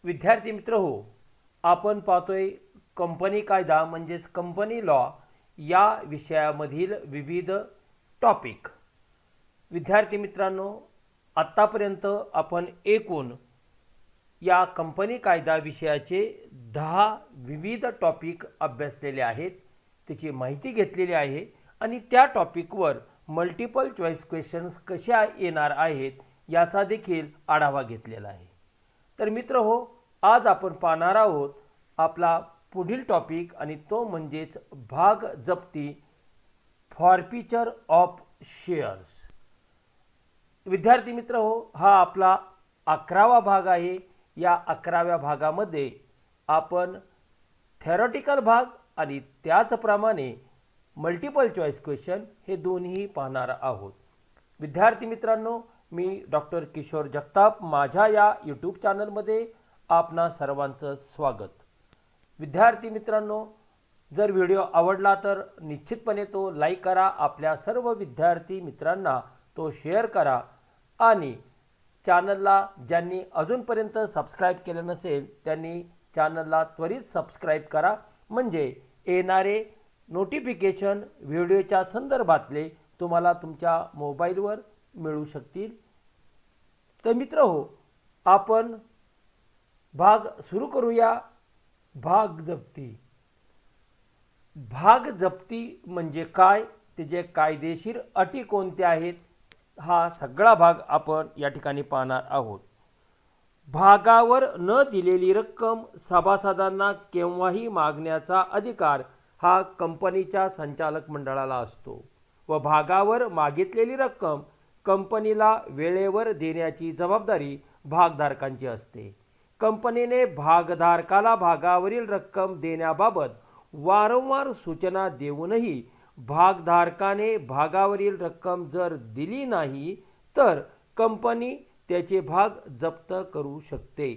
विद्यार्थी मित्र हो, आपण पाहतोय कंपनी कायदा म्हणजेच कंपनी लॉ या विषयामधील विविध टॉपिक. विद्यार्थी मित्रांनो, आत्तापर्यंत आपण एकूण या कंपनी कायदा विषयाचे 10 विविध टॉपिक अभ्यासलेले आहेत, त्याची माहिती घेतलेली आहे आणि त्या टॉपिकवर मल्टिपल चॉईस क्वेश्चन्स कशा येणार आहेत याचा देखील आढावा घेतलेला आहे. तर मित्र हो, आज आपण पाहणार आहोत आपला पुढील टॉपिक आणि तो म्हणजेच भाग जप्ती फॉरफिचर ऑफ शेअर्स. विद्यार्थी मित्र हो, हा आपला 11वा भाग आहे. या 11व्या भागामध्ये आपण थेरॉटिकल भाग आणि त्याचप्रमाणे मल्टिपल चॉईस क्वेश्चन हे दोन्ही पाहणार आहोत. विद्यार्थी मित्रांनो, मी डॉक्टर किशोर जगताप, माझ्या या यूट्यूब चॅनलमध्ये आपणा सर्वांचं स्वागत. विद्यार्थी मित्रांनो, जर व्हिडिओ आवडला तर निश्चितपणे तो लाईक करा, आपल्या सर्व विद्यार्थी मित्रांना तो शेअर करा आणि चॅनलला ज्यांनी अजूनपर्यंत सबस्क्राईब केलं नसेल त्यांनी चॅनलला त्वरित सबस्क्राईब करा, म्हणजे येणारे नोटिफिकेशन व्हिडिओच्या संदर्भातले तुम्हाला तुमच्या मोबाईलवर मिळू शकतील. तर मित्र हो, आपण भाग सुरू करूया. भाग जप्ती. भाग जप्ती म्हणजे काय, त्याचे कायदेशीर अटी कोणत्या आहेत, हा सगळा भाग आपण या ठिकाणी पाहणार आहोत. भागावर न दिलेली रक्कम सभासदांना केव्हाही मागण्याचा अधिकार हा कंपनीच्या संचालक मंडळाला असतो व भागावर मागितलेली रक्कम कंपनीला वेळेवर देण्याची जबाबदारी भागधारकांची असते. कंपनीने भागधारकाला भागावरील रक्कम देण्याबाबत वारंवार सूचना देऊनही भागधारकाने भागावरील रक्कम जर दिली नाही तर कंपनी त्याचे भाग जप्त करू शकते.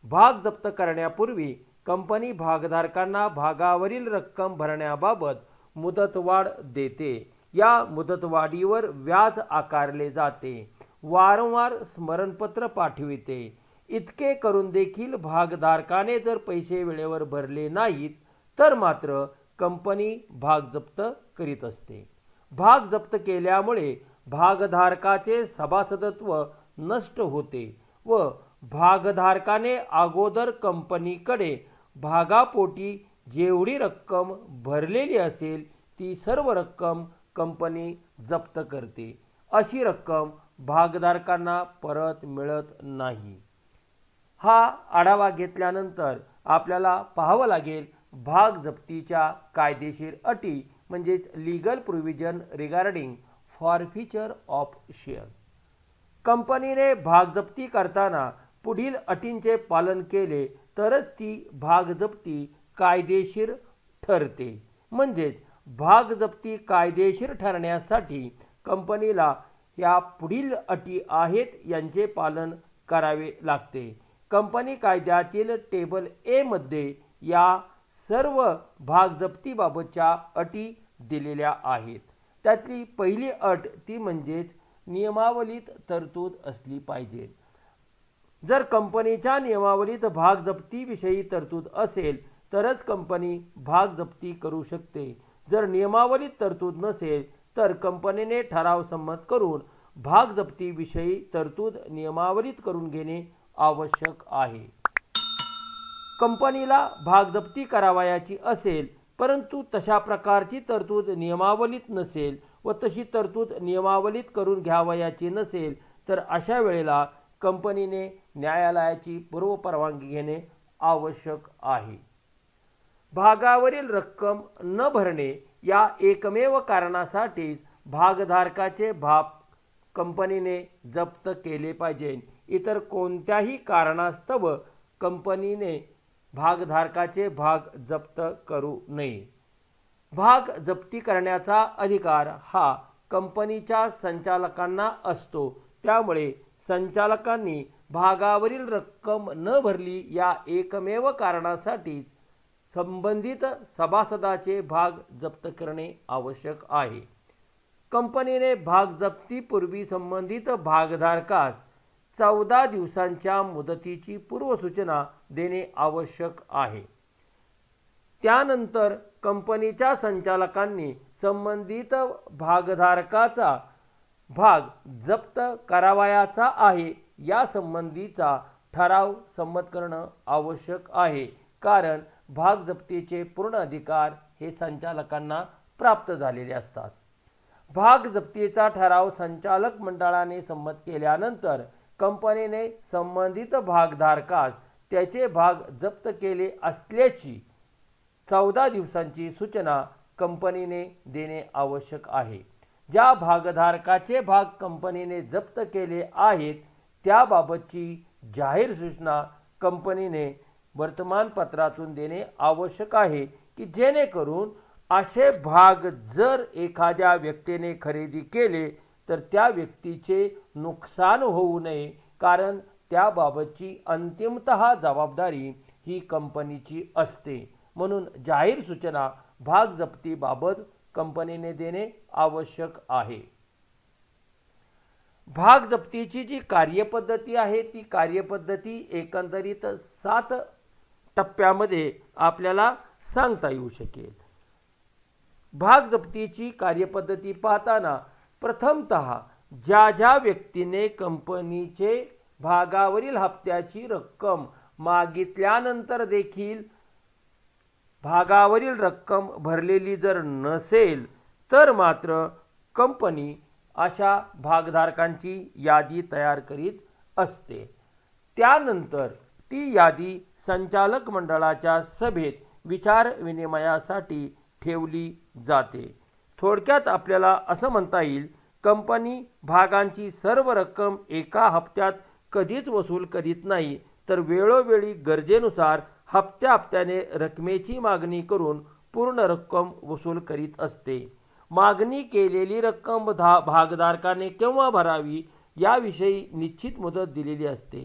भाग जप्त करण्यापूर्वी कंपनी भागधारकांना भागावरील रक्कम भरण्याबाबत मुदतवाढ देते. या मुदतवाढीवर व्याज आकारले जाते. वारंवार स्मरणपत्र पाठविते. इतके करून देखील भागधारकाने जर पैसे वेळेवर भरले नाहीत तर मात्र कंपनी भाग जप्त करीत असते. भाग जप्त केल्यामुळे भागधारकाचे सभासदत्व नष्ट होते व भागधारकाने अगोदर कंपनीकडे भागापोटी जेवढी रक्कम भरलेली असेल ती सर्व रक्कम कंपनी जप्त करते. अशी रक्कम भागधारकांना परत मिळत नाही. हा आढावा घेतल्यानंतर आपल्याला पाहावं लागेल भाग जप्तीच्या कायदेशीर अटी म्हणजेच legal provision regarding forfeiture of share. कंपनीने भागजप्ती करताना पुढील अटींचे पालन केले तरच ती भागजप्ती कायदेशीर ठरते. म्हणजेच भागजप्ती कायदेशीर ठरण्यासाठी कंपनीला या पुढील अटी आहेत यांचे पालन करावे लागते. कंपनी कायद्यातील टेबल ए मध्ये या सर्व भागजप्तीबाबतच्या अटी दिलेल्या आहेत. त्यातली पहिली अट ती म्हणजेच नियमावलीत तरतूद असली पाहिजे. जर कंपनीच्या नियमावलीत भागजप्तीविषयी तरतूद असेल तरच कंपनी भागजप्ती करू शकते. जर नियमावलीत तरतूद नसेल तर कंपनीने ठराव संमत करून भागजप्तीविषयी तरतूद नियमावलीत करून घेणे आवश्यक आहे. कंपनीला भागजप्ती करावयाची असेल परंतु तशा प्रकारची तरतूद नियमावलीत नसेल व तशी तरतूद नियमावलीत करून घ्यावयाची नसेल तर अशा वेळेला कंपनीने न्यायालयाची पूर्वपरवानगी घेणे आवश्यक आहे. भागावरील रक्कम न भरणे या एकमेव कारणासाठी भागधारकाचे भाग कंपनीने जप्त केले पाहिजे. इतर कोणत्याही कारणास्तव कंपनीने भागधारकाचे भाग जप्त करू नये. भाग जप्ती करण्याचा अधिकार हा कंपनीच्या संचालकांना असतो. त्यामुळे संचालकांनी भागावरील रक्कम न भरली या एकमेव कारणासाठी संबंधित सभासदाचे भाग जप्त करणे आवश्यक आहे. कंपनीने भाग जप्तीपूर्वी संबंधित भागधारकास 14 दिवसांच्या मुदतीची पूर्वसूचना देणे आवश्यक आहे। त्यानंतर कंपनीच्या संचालकांनी संबंधित भागधारकाचा भाग जप्त करावयाचा आहे या संबंधीचा ठराव संमत करणं आवश्यक आहे, कारण भाग जप्तीचे पूर्ण अधिकार हे संचालकांना प्राप्त झालेले असतात। भाग जप्तीचा ठराव संचालक मंडळाने संमत केल्यानंतर कंपनीने संबंधित भागधारकास त्याचे भाग जप्त केले असल्याची 14 दिवसांची सूचना कंपनीने देणे आवश्यक आहे। ज्या भागधारकाचे भाग कंपनीने जप्त केले आहेत त्याबाबतची जाहीर सूचना कंपनीने वर्तमानपत्रातून देणे आवश्यक आहे की जेणेकरून असे भाग जर एखाद्या व्यक्तीने खरेदी केले तर त्या व्यक्तीचे नुकसान होऊ नये, कारण त्याबाबतची अंतिमतः जबाबदारी ही कंपनीची असते। म्हणून जाहीर सूचना भाग जप्तीबाबत कंपनीने देणे आवश्यक आहे। भाग जप्तीची जी कार्यपद्धती आहे ती कार्यपद्धती एकंदरीत 7 टप्प्यामध्ये आपल्याला सांगता येऊ शकेल। भाग जप्तीची कार्यपद्धती पाहताना प्रथमतः ज्या व्यक्तीने कंपनीचे भागावरील हप्त्याची रक्कम मागितल्यानंतर देखील भागावरील रक्कम भरलेली जर नसेल तर मात्र कंपनी अशा भागधारकांची यादी तयार करीत असते। त्यानंतर ती यादी संचालक मंडळाच्या सभेत विचार विनिमयासाठी ठेवली जाते। थोडक्यात आपल्याला असं म्हणता येईल, कंपनी भागांची सर्व रक्कम एका हप्त्यात कधीच वसूल करीत नाही, तर वेळोवेळी गरजेनुसार हप्त्याने रकमेची मागणी करून पूर्ण रक्कम वसूल करीत असते। मागणी केलेली रक्कम भागधारकाने केव्हा भरावी याविषयी निश्चित मुदत दिलेली असते।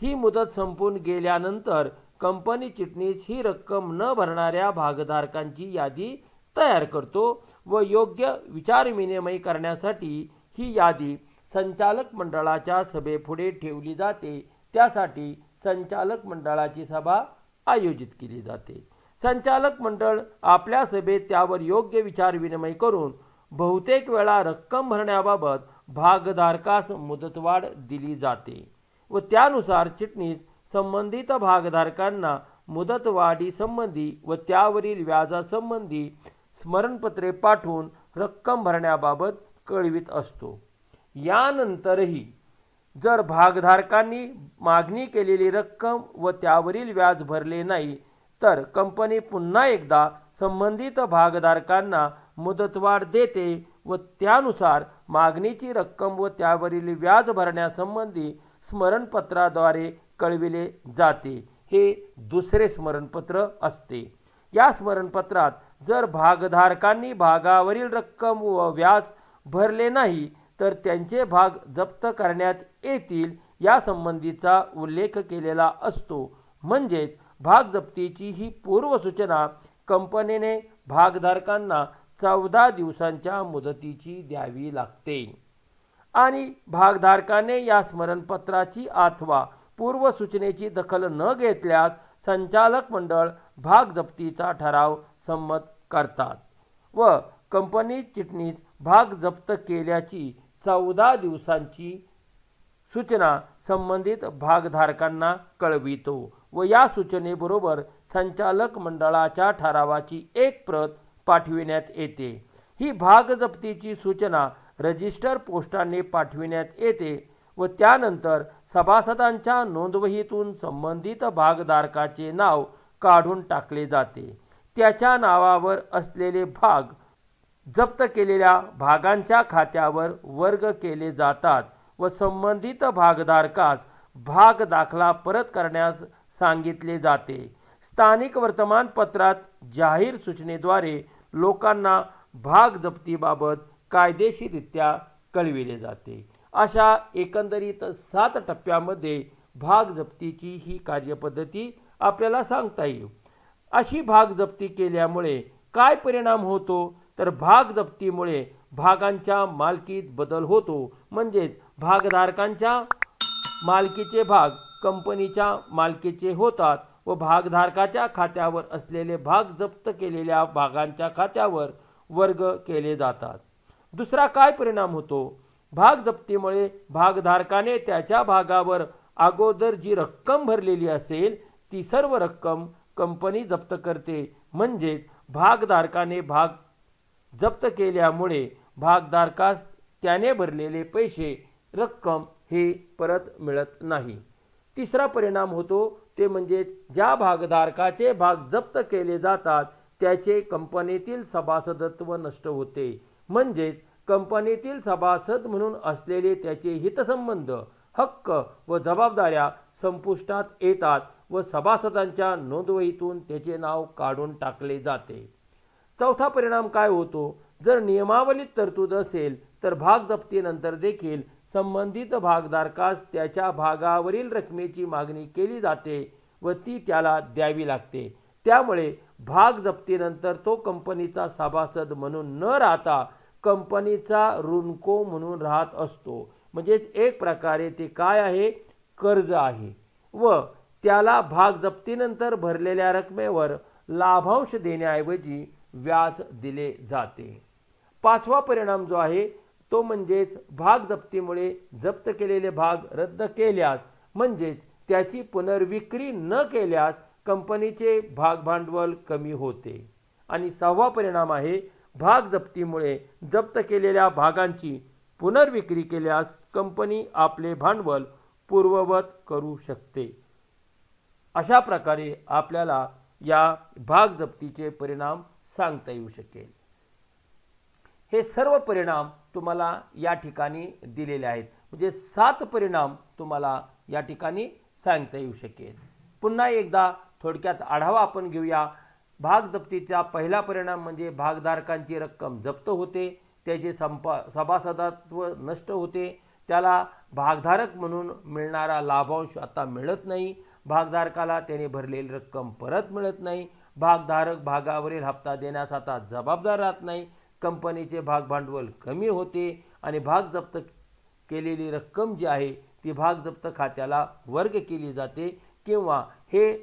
ही मुदत संपून गेल्यानंतर कंपनी चिटणीस ही रक्कम न भरणाऱ्या भागधारकांची यादी तयार करतो व योग्य विचार विनिमय करण्यासाठी ही यादी संचालक मंडळाच्या सभेपुढे ठेवली जाते। त्यासाठी संचालक मंडळाची सभा आयोजित केली जाते। संचालक मंडळ आपल्या सभेत त्यावर योग्य विचार विनिमय करून बहुतेक वेळा रक्कम भरण्याबाबत भागधारकास मुदतवाढ दिली जाते व त्यानुसार चिटणीस संबंधित भागधारकांना मुदतवाढीसंबंधी व त्यावरील व्याजासंबंधी स्मरणपत्रे पाठवून रक्कम भरण्याबाबत कळवित असतो। यानंतरही जर भागधारकांनी मागणी केलेली रक्कम व त्यावरील व्याज भरले नाही तर कंपनी पुन्हा एकदा संबंधित भागधारकांना मुदतवाढ देते व त्यानुसार मागणीची रक्कम व त्यावरील व्याज भरण्यासंबंधी स्मरणपत्राद्वारे कळविले जाते। हे दुसरे स्मरणपत्र असते। या स्मरणपत्रात जर भागधारकांनी भागावरील रक्कम व व्याज भरले नाही तर त्यांचे भाग जप्त करण्यात येतील या संबंधीचा उल्लेख केलेला असतो। म्हणजेच भाग जप्तीची ही पूर्वसूचना कंपनीने भागधारकांना 14 दिवसांच्या मुदतीची द्यावी लागते आणि भागधारकाने या स्मरणपत्राची अथवा पूर्वसूचनेची दखल न घेतल्यास संचालक मंडळ भाग जप्तीचा ठराव संमत करतात व कंपनी चिटणीस भाग जप्त केल्याची 14 दिवसांची सूचना संबंधित भागधारकांना कळवितो व या सूचनेबरोबर संचालक मंडळाच्या ठरावाची एक प्रत पाठविण्यात येते। ही भाग जप्तीची सूचना रजिस्टर पोस्टाने पाठविण्यात येते व त्यानंतर सभासदांच्या नोंदवहीतून संबंधित भागधारकाचे नाव काढून टाकले जाते। त्याच्या नावावर असलेले भाग जप्त केलेल्या भागांच्या खात्यावर वर्ग केले जातात व संबंधित भागधारकास भाग दाखला परत करण्यास सांगितले जाते। स्थानिक वर्तमानपत्रात जाहीर सूचनेद्वारे लोकांना भाग जप्तीबाबत कायदेशीररित्या कळविले जाते। अशा एकंदरीत 7 टप्प्यामध्ये भाग जप्तीची ही कार्यपद्धती आपल्याला सांगता येईल। अशी भाग जप्ती केल्यामुळे काय परिणाम होतो तर भाग जप्तीमुळे भागांच्या मालकीत बदल होतो, म्हणजेच भागधारकांच्या मालकीचे भाग कंपनीच्या मालकीचे होतात व भागधारकाच्या खात्यावर असलेले भाग जप्त केलेल्या भागांच्या खात्यावर वर्ग केले जातात। दुसरा काय परिणाम होतो? भाग जप्तीमुळे भागधारकाने त्याच्या भागावर अगोदर जी रक्कम भरलेली असेल ती सर्व रक्कम कंपनी जप्त करते। म्हणजेच भागधारकाने भाग जप्त केल्यामुळे भागधारकास त्याने भरलेले पैसे रक्कम हे परत मिळत नाही। तिसरा परिणाम होतो ते म्हणजे ज्या भागधारकाचे भाग जप्त केले जातात त्याचे कंपनीतील सभासदत्व नष्ट होते। म्हणजेच कंपनीतील सभासद म्हणून असलेले त्याचे हितसंबंध, हक्क व जबाबदाऱ्या संपुष्टात येतात व सभासदांच्या नोंदवहीतून त्याचे नाव काढून टाकले जाते। चौथा परिणाम काय होतो? जर नियमावलीत तरतूद असेल तर भाग जप्तीनंतर देखील संबंधित भागधारकास त्याच्या भागावरील रकमेची मागणी केली जाते व ती त्याला द्यावी लागते। त्यामुळे भाग जप्तीनंतर तो कंपनीचा सभासद म्हणून न राहता कंपनीचा ऋणको म्हणून राहत असतो। म्हणजेच एक प्रकारे ते काय आहे? कर्ज आहे व त्याला भाग जप्तीनंतर भरलेल्या रकमेवर लाभांश देण्याऐवजी व्याज दिले जाते। पाचवा परिणाम जो आहे तो म्हणजेच भाग जप्तीमुळे जप्त केलेले भाग रद्द केल्यास म्हणजेच त्याची पुनर्विक्री न केल्यास कंपनीचे भाग भांडवल कमी होते। आणि सहावा परिणाम आहे भाग जप्तीमुळे जप्त केलेल्या भागांची पुनर्विक्री केल्यास कंपनी आपले भांडवल पूर्ववत करू शकते। अशा प्रकारे आपल्याला या भाग जप्तीचे परिणाम सांगता येऊ शकेल। हे सर्व परिणाम तुम्हाला या ठिकाणी दिलेले आहेत। म्हणजे 7 परिणाम तुम्हाला या ठिकाणी सांगता येऊ शकेल। पुन्हा एकदा थोडक्यात आढावा आपण घेऊया। भाग जप्तीचा पहिला परिणाम म्हणजे भागधारकांची रक्कम जप्त होते, त्याचे सभासदत्व नष्ट होते, त्याला भागधारक म्हणून मिळणारा लाभांश आता मिळत नाही, भागधारकाला त्याने भरलेली रक्कम परत मिळत नाही, भागधारक भागावरील हप्ता देण्यास आता जबाबदार राहत नाही, कंपनीचे भाग भांडवल कमी होते आणि भाग जप्त केलेली रक्कम जी आहे ती भाग जप्त खात्याला वर्ग केली जाते किंवा हे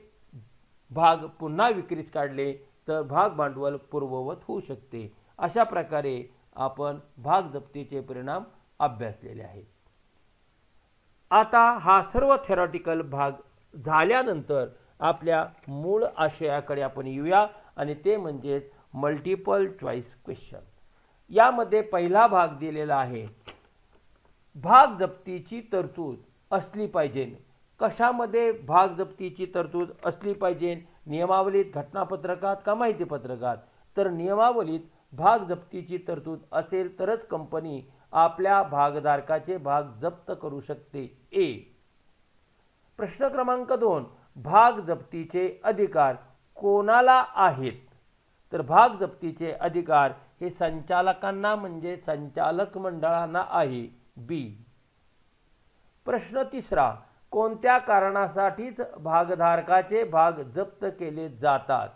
भाग पुन्हा विक्रीस काढले तर भाग भांडवल पूर्ववत होऊ शकते। अशा प्रकारे आपण भाग जप्तीचे परिणाम अभ्यासलेले आहेत। आता हा सर्व थेरॉटिकल भाग झाल्यानंतर आपल्या मूळ आशयाकडे आपण येऊया आणि ते म्हणजे मल्टिपल चॉईस क्वेश्चन। यामध्ये पहिला भाग दिलेला आहे भाग जप्तीची तरतूद असली पाहिजे। कशामध्ये भाग जप्तीची तरतूद असली पाहिजे? नियमावलीत, घटनापत्रकात का माहिती पत्रकात? तर नियमावलीत भाग जप्तीची तरतूद असेल तरच कंपनी आपल्या भागधारकाचे भाग जप्त करू शकते। ए। प्रश्न क्रमांक 2, भाग जप्तीचे अधिकार कोणाला आहेत? तर भाग जप्तीचे अधिकार हे संचालकांना म्हणजे संचालक मंडळांना आहे। बी। प्रश्न तिसरा, कोणत्या कारणासाठीच भागधारकाचे भाग जप्त केले जातात?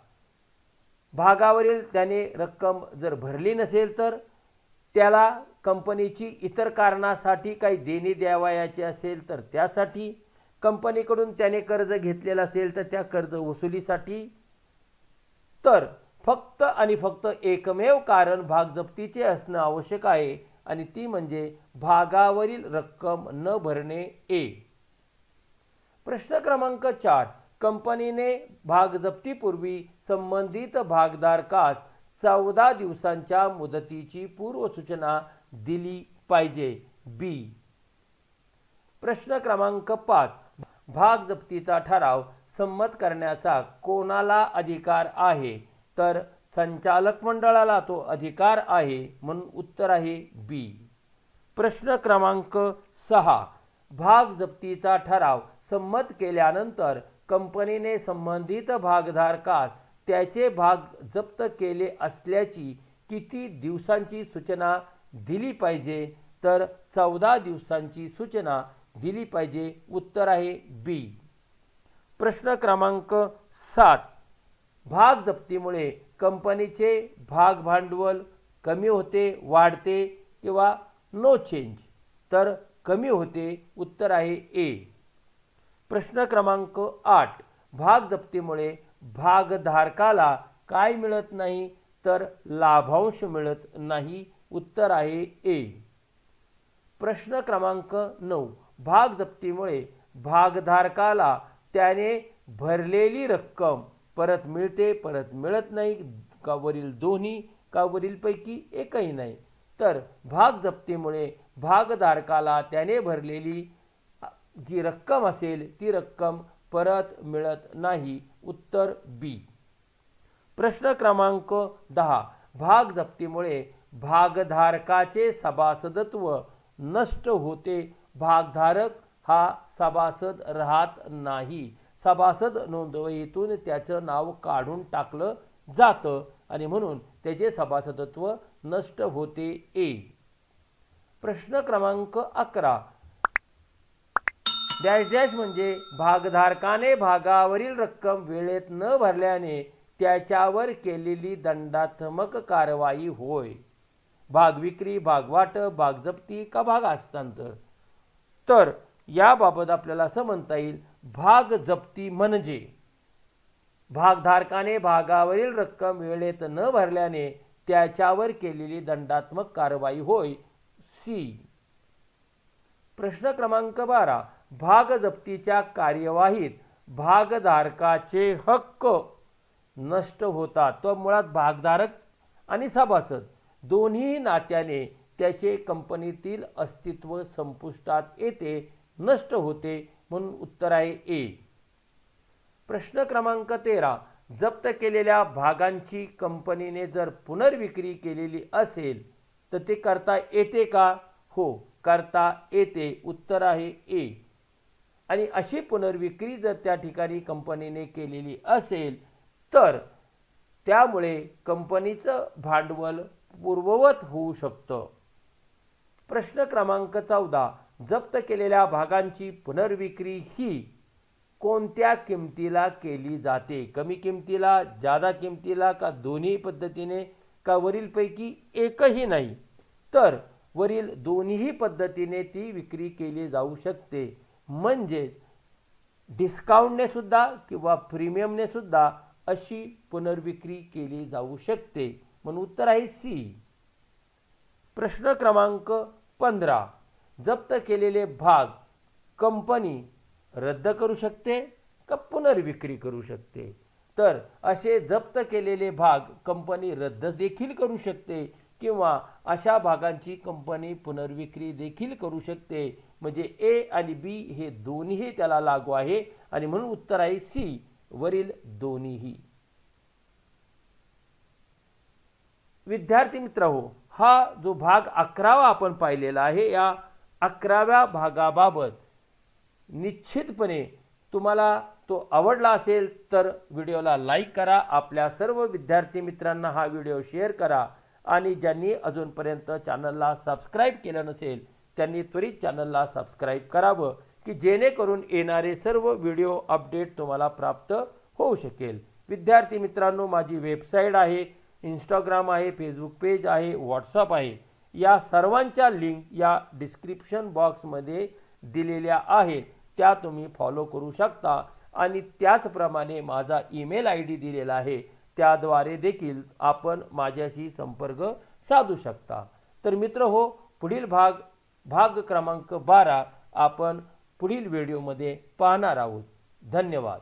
भागावरील त्याने रक्कम जर भरली नसेल तर, त्याला कंपनीची इतर कारणासाठी काही देणी द्यावयाची असेल तर त्यासाठी, कंपनीकडून त्याने कर्ज घेतलेलं असेल तर त्या कर्ज वसुलीसाठी, तर फक्त आणि फक्त एकमेव कारण भाग जप्तीचे असणं आवश्यक आहे आणि ती म्हणजे भागावरील रक्कम न भरणे। ए। प्रश्न क्रमांक 4, कंपनीने भाग जप्तीपूर्वी संबंधित भागधारकास 14 दिवसांच्या मुदतीची पूर्वसूचना दिली पाहिजे। बी। प्रश्न क्रमांक 5, भाग जप्तीचा ठराव संमत करण्याचा कोणाला अधिकार आहे? तर संचालक मंडळाला तो अधिकार आहे, म्हणून उत्तर आहे बी। प्रश्न क्रमांक 6, भाग जप्तीचा ठराव संमत केल्यानंतर कंपनीने संबंधित भागधारकास त्याचे भाग जप्त केले असल्याची किती दिवसांची सूचना दिली पाहिजे? तर 14 दिवसांची सूचना दिली पाहिजे। उत्तर आहे बी। प्रश्न क्रमांक 7, भाग जप्तीमुळे कंपनीचे भाग भांडवल कमी होते, वाढते किंवा नो चेंज? तर कमी होते? उत्तर आहे ए. प्रश्न क्रमांक 8. भाग जप्तीमुळे भागधारकाला काय मिळत नाही? तर लाभांश मिळत नाही. उत्तर आहे ए. प्रश्न क्रमांक 9. भाग जप्तीमुळे भागधारकाला त्याने भरलेली रक्कम परत मिळते, परत मिळत नाही, का वरील दोन्ही, का वरीलपैकी एकही नाही? तर भाग जप्तीमुळे भागधारकाला त्याने भरलेली जी रक्कम असेल ती रक्कम परत मिळत नाही. उत्तर बी. प्रश्न क्रमांक 10. भाग जप्तीमुळे भागधारकाचे सभासदत्व नष्ट होते. भागधारक हा सभासद राहत नाही. सभासद नोंदवहीतून त्याचं नाव काढून टाकलं जातं आणि म्हणून त्याचे सभासदत्व नष्ट होते. ए. प्रश्न क्रमांक 11. डॅश डॅश म्हणजे भागधारकाने भागावरील रक्कम वेळेत न भरल्याने त्याच्यावर केलेली दंडात्मक कारवाई होय. भाग विक्री, भाग वाटप, भाग जप्ती का भाग हस्तांतर? तर याबाबत आपल्याला असं म्हणता येईल, भाग जप्ती म्हणजे भागधारकाने भागावरील रक्कम वेळेत न भरल्याने त्याच्यावर केलेली दंडात्मक कारवाई होय. सी. प्रश्न क्रमांक 12. भाग जप्तीच्या कार्यवाहीत भागधारकाचे हक्क नष्ट होतात. तो मुळात भागधारक आणि सभासद दोन्ही नात्याने त्याचे कंपनीतील अस्तित्व संपुष्टात येते, नष्ट होते, म्हणून उत्तर आहे ए. प्रश्न क्रमांक 13. जप्त केलेल्या भागांची कंपनीने जर पुनर्विक्री केलेली असेल तर ते करता येते का? हो, करता येते. उत्तर आहे ए. आणि अशी पुनर्विक्री जर त्या ठिकाणी कंपनीने केलेली असेल तर त्यामुळे कंपनीचं भांडवल पूर्ववत होऊ शकतं. प्रश्न क्रमांक 14. जप्त केलेल्या भागांची पुनर्विक्री ही कोणत्या किमतीला केली जाते? कमी किमतीला, जादा किमतीला, का दोन्ही पद्धतीने, का वरीलपैकी एकही नाही? तर वरील दोन्ही पद्धतीने ती विक्री केली जाऊ शकते. म्हणजे डिस्काउंटने सुद्धा किंवा प्रीमियमने सुद्धा अशी पुनर्विक्री केली जाऊ शकते, म्हणून उत्तर आहे सी. प्रश्न क्रमांक 15. जप्त केलेले भाग कंपनी रद्द करू शकते का पुनर्विक्री करू शकते? तर असे जप्त केलेले भाग कंपनी रद्द देखील करू शकते किंवा अशा भागांची कंपनी पुनर्विक्री देखील करू शकते. म्हणजे ए आणि बी हे दोन्ही त्याला लागू आहे आणि म्हणून उत्तर आहे सी, वरील दोन्हीही. विद्यार्थी मित्रहो, हा जो भाग 11वा आपण पाहिलेला आहे, या 11व्या भागाबाबत निश्चितपणे तुम्हाला तो आवडला असेल तर व्हिडिओला लाईक करा. आपल्या सर्व विद्यार्थी मित्रांना हा व्हिडिओ शेअर करा आणि ज्यांनी अजूनपर्यंत चॅनलला सबस्क्राईब केलं नसेल त्यांनी त्वरित चॅनलला सबस्क्राईब करावं की जेणेकरून येणारे सर्व व्हिडिओ अपडेट तुम्हाला प्राप्त होऊ शकेल. विद्यार्थी मित्रांनो, माझी वेबसाईट आहे, इंस्टाग्राम आहे, फेसबुक पेज आहे, व्हॉट्सअप आहे. या सर्वांच्या लिंक या डिस्क्रिप्शन बॉक्समध्ये दिलेल्या आहेत, त्या तुम्ही फॉलो करू शकता. आणि त्याचप्रमाणे माझा ईमेल ID दिलेला आहे, त्याद्वारे देखील आपण माझ्याशी संपर्क साधू शकता. तर मित्र हो, पुढील भाग क्रमांक 12 आपण पुढील व्हिडिओमध्ये पाहणार आहोत. धन्यवाद.